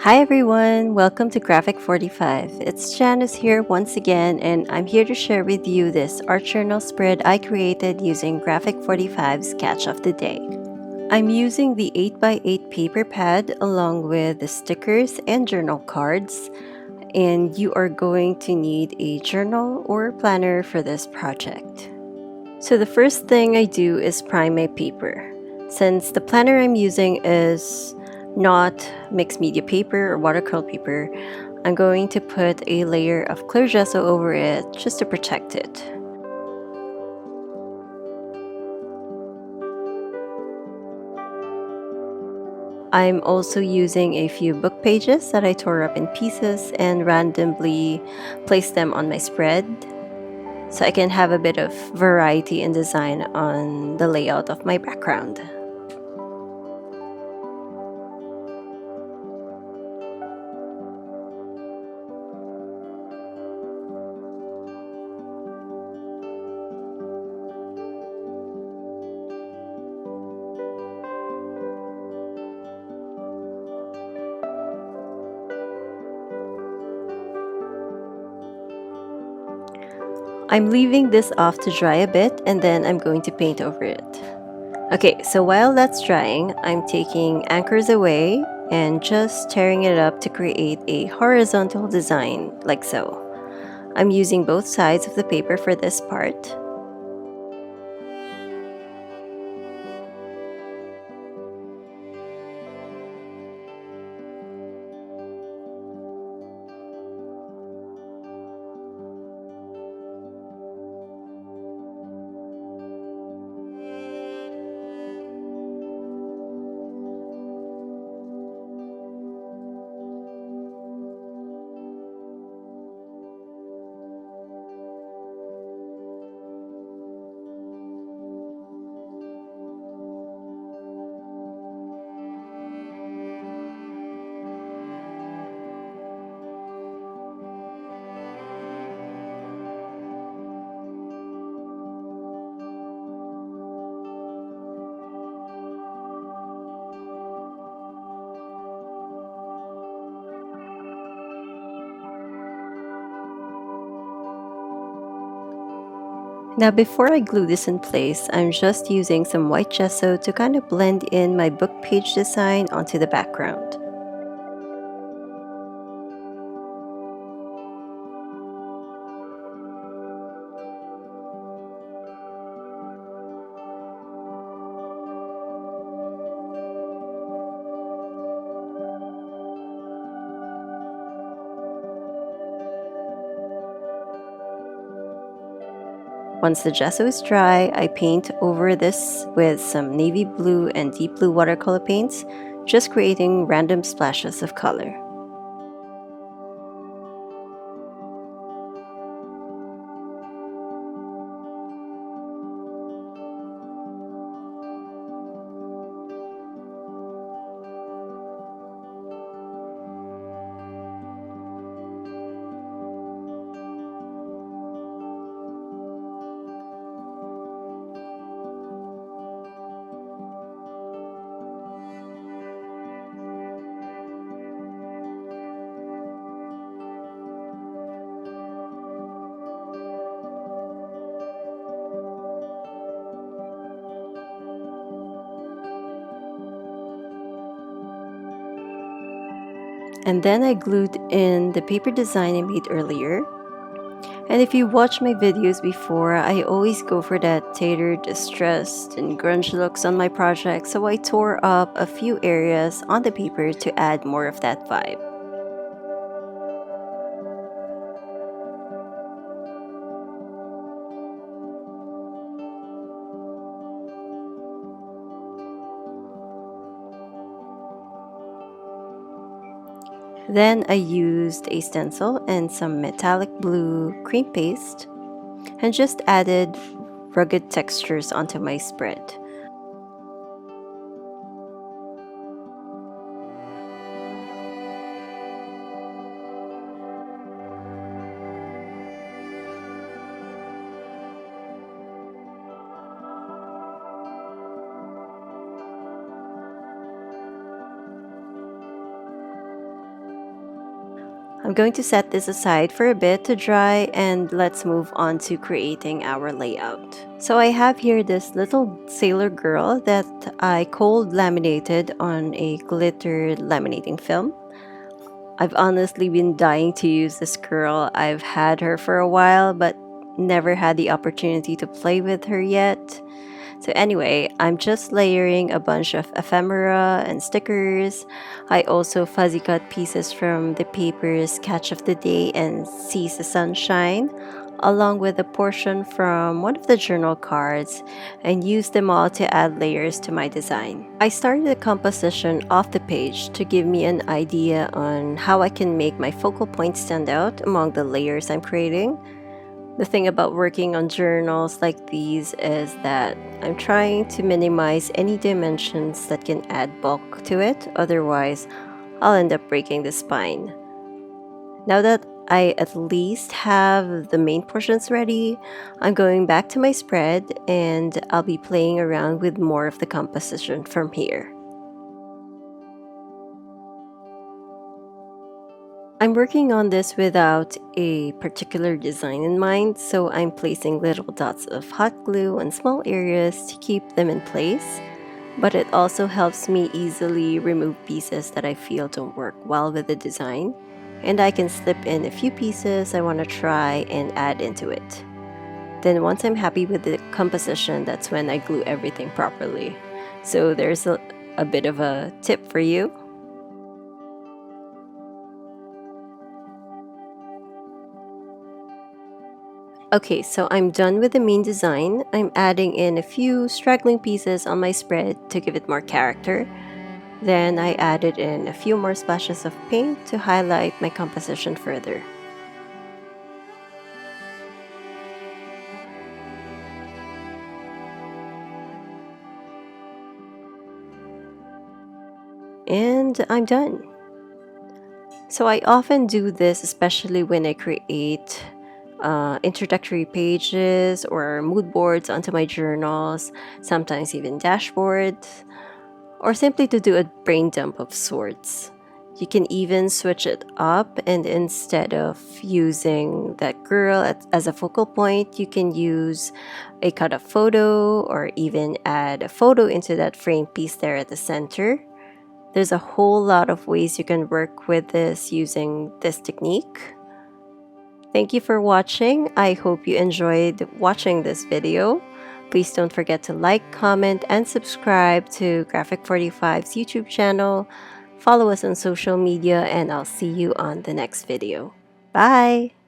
Hi everyone, welcome to Graphic 45. It's Janus here once again, and I'm here to share with you this art journal spread I created using Graphic 45's Sketch of the Day. I'm using the 8x8 paper pad along with the stickers and journal cards, and you are going to need a journal or planner for this project. So the first thing I do is prime my paper. Since the planner I'm using is not mixed media paper or watercolor paper, I'm going to put a layer of clear gesso over it just to protect it. I'm also using a few book pages that I tore up in pieces and randomly placed them on my spread so I can have a bit of variety in design on the layout of my background. I'm leaving this off to dry a bit and then I'm going to paint over it. Okay, so while that's drying, I'm taking anchors away and just tearing it up to create a horizontal design like so. I'm using both sides of the paper for this part. Now before I glue this in place, I'm just using some white gesso to kind of blend in my book page design onto the background. Once the gesso is dry, I paint over this with some navy blue and deep blue watercolor paints, just creating random splashes of color. And then I glued in the paper design I made earlier. And if you watch my videos before, I always go for that tattered, distressed, and grunge looks on my project, so I tore up a few areas on the paper to add more of that vibe. Then I used a stencil and some metallic blue cream paste and just added rugged textures onto my spread. I'm going to set this aside for a bit to dry, and let's move on to creating our layout. So I have here this little sailor girl that I cold laminated on a glitter laminating film. I've honestly been dying to use this girl. I've had her for a while, but never had the opportunity to play with her yet. So anyway, I'm just layering a bunch of ephemera and stickers. I also fuzzy cut pieces from the papers Catch of the Day and Seize the Sunshine, along with a portion from one of the journal cards, and used them all to add layers to my design. I started the composition off the page to give me an idea on how I can make my focal point stand out among the layers I'm creating. The thing about working on journals like these is that I'm trying to minimize any dimensions that can add bulk to it, otherwise I'll end up breaking the spine. Now that I at least have the main portions ready, I'm going back to my spread and I'll be playing around with more of the composition from here. I'm working on this without a particular design in mind, so I'm placing little dots of hot glue on small areas to keep them in place, but it also helps me easily remove pieces that I feel don't work well with the design, and I can slip in a few pieces I want to try and add into it. Then once I'm happy with the composition, that's when I glue everything properly. So there's a bit of a tip for you. Okay, so I'm done with the main design. I'm adding in a few straggling pieces on my spread to give it more character. Then I added in a few more splashes of paint to highlight my composition further. And I'm done. So I often do this, especially when I create introductory pages or mood boards onto my journals, sometimes even dashboards, or simply to do a brain dump of sorts. You can even switch it up, and instead of using that girl as a focal point, you can use a cut up photo or even add a photo into that frame piece there at the center. There's a whole lot of ways you can work with this using this technique. Thank you for watching. I hope you enjoyed watching this video. Please don't forget to like, comment, and subscribe to Graphic 45's YouTube channel. Follow us on social media, and I'll see you on the next video. Bye!